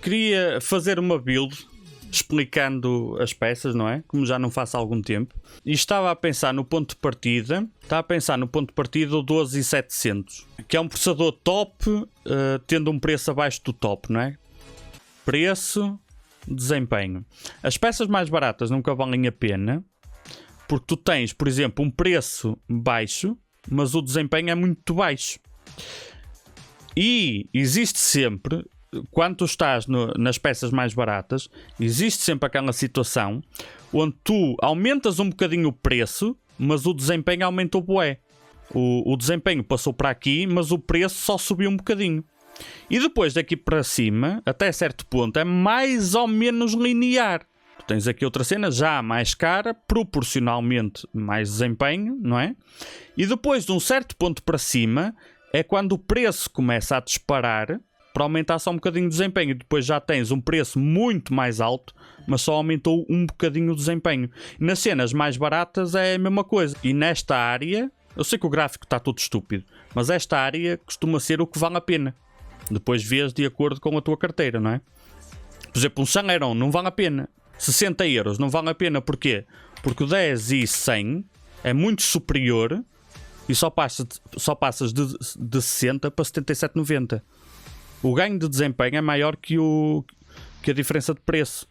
queria fazer uma build explicando as peças, não é? Como já não faço há algum tempo. E estava a pensar no ponto de partida. O 12700, que é um processador top, tendo um preço abaixo do top, não é? Preço, desempenho. As peças mais baratas nunca valem a pena, porque tu tens, por exemplo, um preço baixo, mas o desempenho é muito baixo. E existe sempre, quando tu estás nas peças mais baratas, existe sempre aquela situação onde tu aumentas um bocadinho o preço, mas o desempenho aumentou bué. O desempenho passou para aqui, mas o preço só subiu um bocadinho. E depois daqui para cima, até certo ponto, é mais ou menos linear. Tu tens aqui outra cena já mais cara, proporcionalmente mais desempenho, não é? E depois de um certo ponto para cima é quando o preço começa a disparar para aumentar só um bocadinho o desempenho. E depois já tens um preço muito mais alto, mas só aumentou um bocadinho o desempenho. Nas cenas mais baratas é a mesma coisa. E nesta área, eu sei que o gráfico está todo estúpido, mas esta área costuma ser o que vale a pena. Depois vês de acordo com a tua carteira, não é? Por exemplo, um Celeron não vale a pena. 60 euros não vale a pena. Porquê? Porque o 10 e 100 é muito superior e só passas de 60 para 77,90. O ganho de desempenho é maior que a diferença de preço.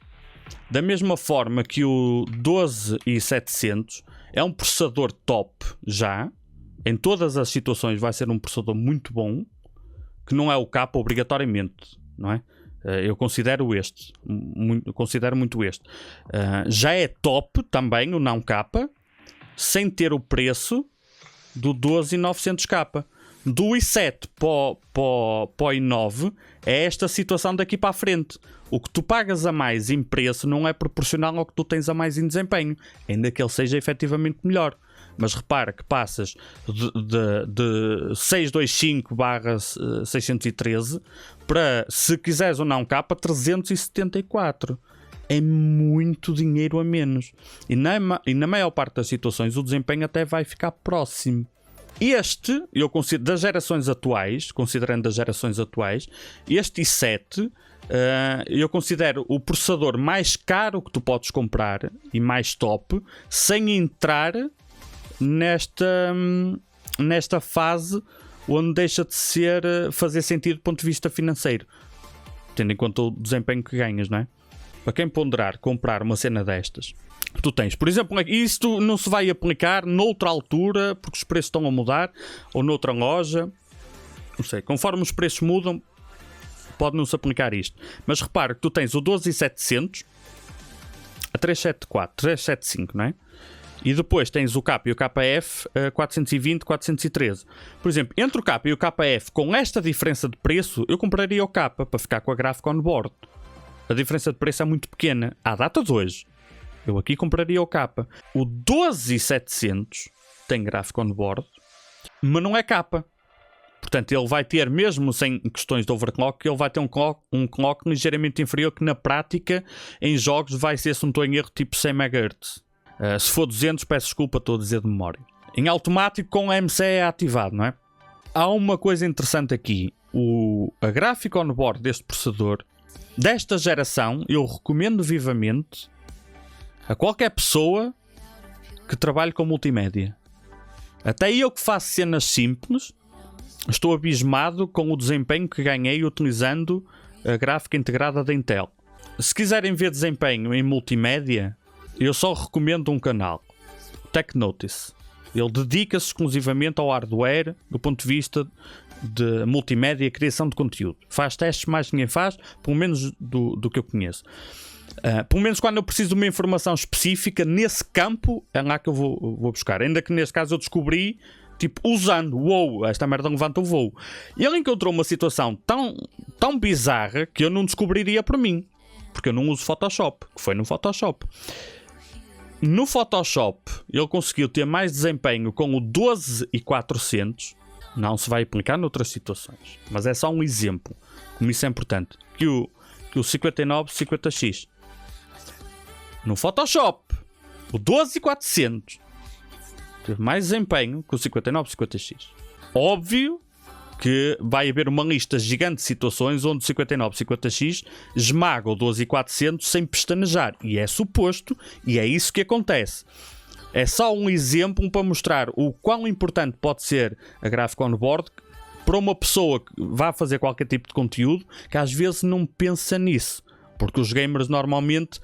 Da mesma forma que o 12700 é um processador top já. Em todas as situações vai ser um processador muito bom, que não é o K obrigatoriamente, não é? Eu considero considero muito este. Já é top também o não K, sem ter o preço do 12900K. Do i7 para o i9 é esta situação daqui para a frente. O que tu pagas a mais em preço não é proporcional ao que tu tens a mais em desempenho, ainda que ele seja efetivamente melhor. Mas repara que passas de 625/613 para, se quiseres ou não K, 374. É muito dinheiro a menos. E na maior parte das situações o desempenho até vai ficar próximo. Este, eu considero, considerando as gerações atuais, este i7, eu considero o processador mais caro que tu podes comprar e mais top, sem entrar nesta fase onde deixa de fazer sentido do ponto de vista financeiro, tendo em conta o desempenho que ganhas, não é? Para quem ponderar comprar uma cena destas, tu tens, por exemplo, isto não se vai aplicar noutra altura porque os preços estão a mudar, ou noutra loja, não sei, conforme os preços mudam pode não se aplicar isto, mas repara que tu tens o 12700 a 374, 375, não é? E depois tens o K e o KF 420, 413. Por exemplo, entre o K e o KF, com esta diferença de preço, eu compraria o K para ficar com a gráfica on board. A diferença de preço é muito pequena. À data de hoje, eu aqui compraria o K. O 12700 tem gráfico on board, mas não é K. Portanto, ele vai ter, mesmo sem questões de overclock, ele vai ter um clock ligeiramente inferior, que na prática, em jogos, vai ser, se não estou em erro, tipo 100 MHz. Se for 200, peço desculpa, estou a dizer de memória. Em automático, com o MCE ativado, não é? Há uma coisa interessante aqui. A gráfica on board deste processador, desta geração, eu recomendo vivamente a qualquer pessoa que trabalhe com multimédia. Até eu que faço cenas simples, estou abismado com o desempenho que ganhei utilizando a gráfica integrada da Intel. Se quiserem ver desempenho em multimédia, eu só recomendo um canal, TechNotice. Ele dedica-se exclusivamente ao hardware do ponto de vista de multimédia e criação de conteúdo. Faz testes mais que ninguém faz, pelo menos do que eu conheço. Pelo menos quando eu preciso de uma informação específica nesse campo, é lá que eu vou buscar. Ainda que neste caso eu descobri, tipo, usando, esta merda levanta o voo. E ele encontrou uma situação tão bizarra que eu não descobriria por mim, porque eu não uso Photoshop, que foi no Photoshop. No Photoshop, ele conseguiu ter mais desempenho com o 12400. Não se vai aplicar noutras situações, mas é só um exemplo, como isso é importante, que o 5950X. No Photoshop, o 12400 teve mais desempenho que o 5950X. Óbvio que vai haver uma lista gigante de situações onde 5950X esmaga o 12400 sem pestanejar. E é suposto, e é isso que acontece. É só um exemplo para mostrar o quão importante pode ser a gráfica on-board para uma pessoa que vá fazer qualquer tipo de conteúdo que às vezes não pensa nisso. Porque os gamers normalmente,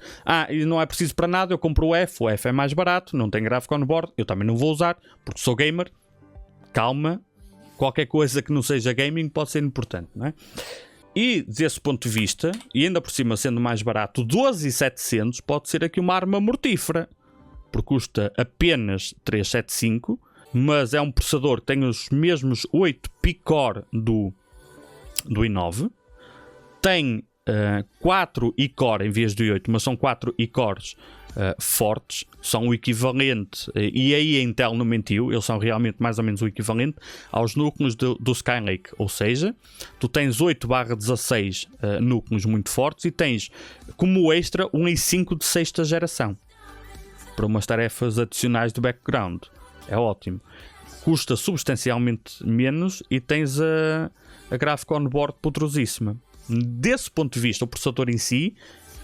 não é preciso para nada, eu compro o F é mais barato, não tem gráfico on-board, eu também não vou usar, porque sou gamer. Calma, qualquer coisa que não seja gaming pode ser importante, não é? E desse ponto de vista, e ainda por cima sendo mais barato, 12.700 pode ser aqui uma arma mortífera, porque custa apenas 375, mas é um processador que tem os mesmos 8 P-Core do i9, tem 4 i-Core em vez de 8, mas são 4 i-Cores fortes, são o equivalente, e aí a Intel não mentiu, eles são realmente mais ou menos o equivalente aos núcleos do Skylake, ou seja, tu tens 8/16 núcleos muito fortes e tens como extra um i5 de 6ª geração para umas tarefas adicionais do background. É ótimo. Custa substancialmente menos e tens a gráfica on-board poderosíssima. Desse ponto de vista, o processador em si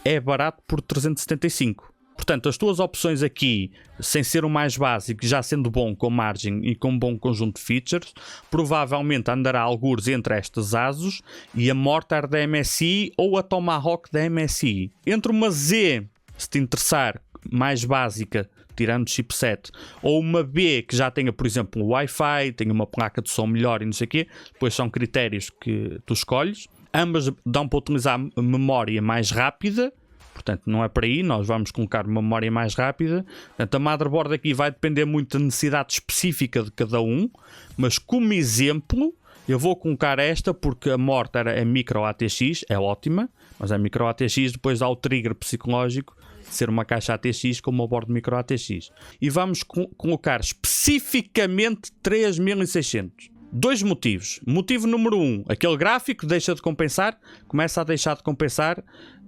é barato por 375. Portanto, as tuas opções aqui, sem ser o mais básico, já sendo bom com margem e com um bom conjunto de features, provavelmente andará algures entre estas ASUS e a Mortar da MSI ou a Tomahawk da MSI. Entre uma Z, se te interessar, mais básica, tirando chipset, ou uma B que já tenha, por exemplo, um Wi-Fi, tenha uma placa de som melhor e não sei o quê, depois são critérios que tu escolhes. Ambas dão para utilizar memória mais rápida, portanto não é para aí, nós vamos colocar uma memória mais rápida. Portanto, a motherboard aqui vai depender muito da necessidade específica de cada um, mas como exemplo eu vou colocar esta porque a Mortar é micro ATX, é ótima, mas é micro ATX, depois há o trigger psicológico de ser uma caixa ATX com uma board micro ATX. E vamos colocar especificamente 3600. Dois motivos. Motivo número 1, aquele gráfico deixa de compensar, começa a deixar de compensar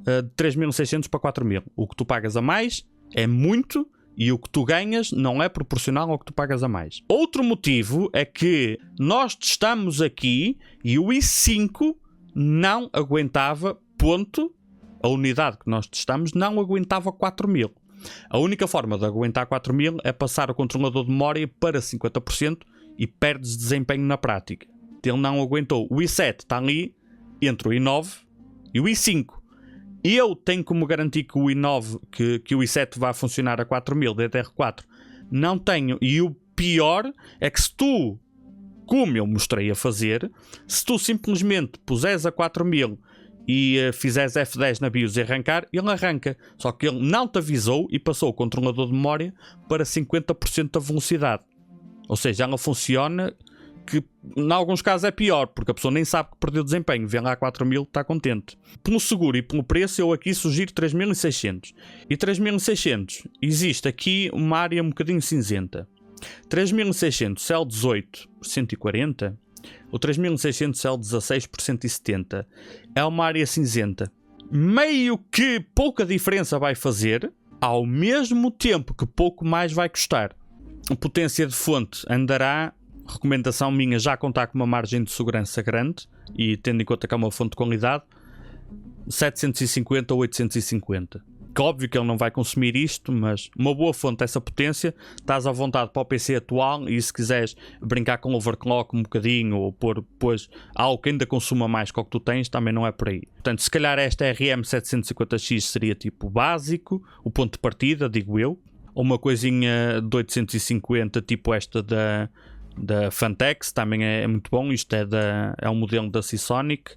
de 3600 para 4000. O que tu pagas a mais é muito e o que tu ganhas não é proporcional ao que tu pagas a mais. Outro motivo é que nós testamos aqui e o i5 não aguentava, ponto, a unidade que nós testamos não aguentava 4000. A única forma de aguentar 4000 é passar o controlador de memória para 50% e perdes desempenho na prática. Ele não aguentou. O i7 está ali entre o i9 e o i5. Eu tenho como garantir que o i9, que o i7 vai funcionar a 4000 DDR4. Não tenho. E o pior é que se tu, como eu mostrei a fazer, se tu simplesmente puseres a 4000 e fizeres F10 na BIOS e arrancar, ele arranca. Só que ele não te avisou e passou o controlador de memória para 50% da velocidade. Ou seja, ela funciona que em alguns casos é pior, porque a pessoa nem sabe que perdeu desempenho, vê lá 4000, está contente. Pelo seguro e pelo preço, eu aqui sugiro 3600. E 3600, existe aqui uma área um bocadinho cinzenta. 3600 L18 por 140, o 3600 L16 por 170 é uma área cinzenta. Meio que pouca diferença vai fazer, ao mesmo tempo que pouco mais vai custar. A potência de fonte andará, recomendação minha, já contar com uma margem de segurança grande e tendo em conta que é uma fonte de qualidade, 750 ou 850. Que óbvio que ele não vai consumir isto, mas uma boa fonte dessa potência, estás à vontade para o PC atual e se quiseres brincar com overclock um bocadinho ou pôr depois algo que ainda consuma mais que o que tu tens, também não é por aí. Portanto, se calhar esta RM750X seria tipo básico, o ponto de partida, digo eu. Ou uma coisinha de 850, tipo esta da Fantex, também é muito bom. Isto é um modelo da Seasonic.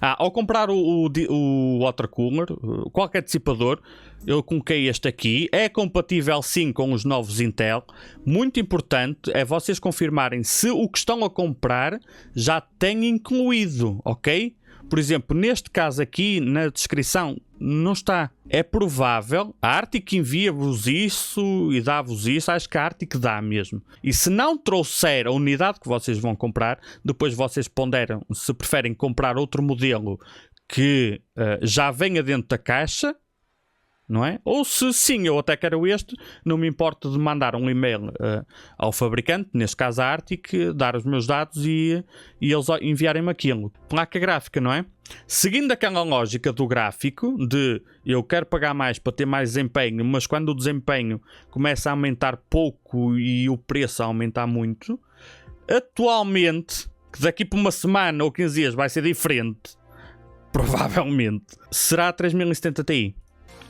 Ao comprar o water cooler, qualquer dissipador, eu coloquei este aqui. É compatível sim com os novos Intel. Muito importante é vocês confirmarem se o que estão a comprar já tem incluído, ok? Por exemplo, neste caso aqui, na descrição, não está. É provável, a Arctic envia-vos isso e dá-vos isso, acho que a Arctic dá mesmo. E se não trouxer a unidade que vocês vão comprar, depois vocês ponderam se preferem comprar outro modelo que já venha dentro da caixa, não é? Ou se sim, eu até quero este, não me importa de mandar um e-mail ao fabricante, neste caso a Arctic, dar os meus dados e eles enviarem-me aquilo. Placa gráfica, não é? Seguindo aquela lógica do gráfico, de eu quero pagar mais para ter mais desempenho, mas quando o desempenho começa a aumentar pouco e o preço a aumentar muito, atualmente, que daqui por uma semana ou 15 dias vai ser diferente, provavelmente, será a 3070 Ti.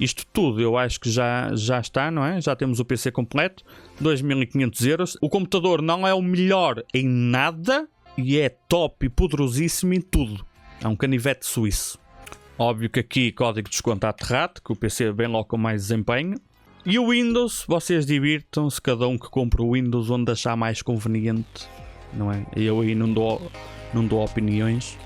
Isto tudo eu acho que já está, não é? Já temos o PC completo, 2.500 euros. O computador não é o melhor em nada e é top e poderosíssimo em tudo. É um canivete suíço. Óbvio que aqui código de desconto à Terrat, que o PC vem logo com mais desempenho. E o Windows, vocês divirtam-se, cada um que compre o Windows onde achar mais conveniente, não é? Eu aí não dou opiniões.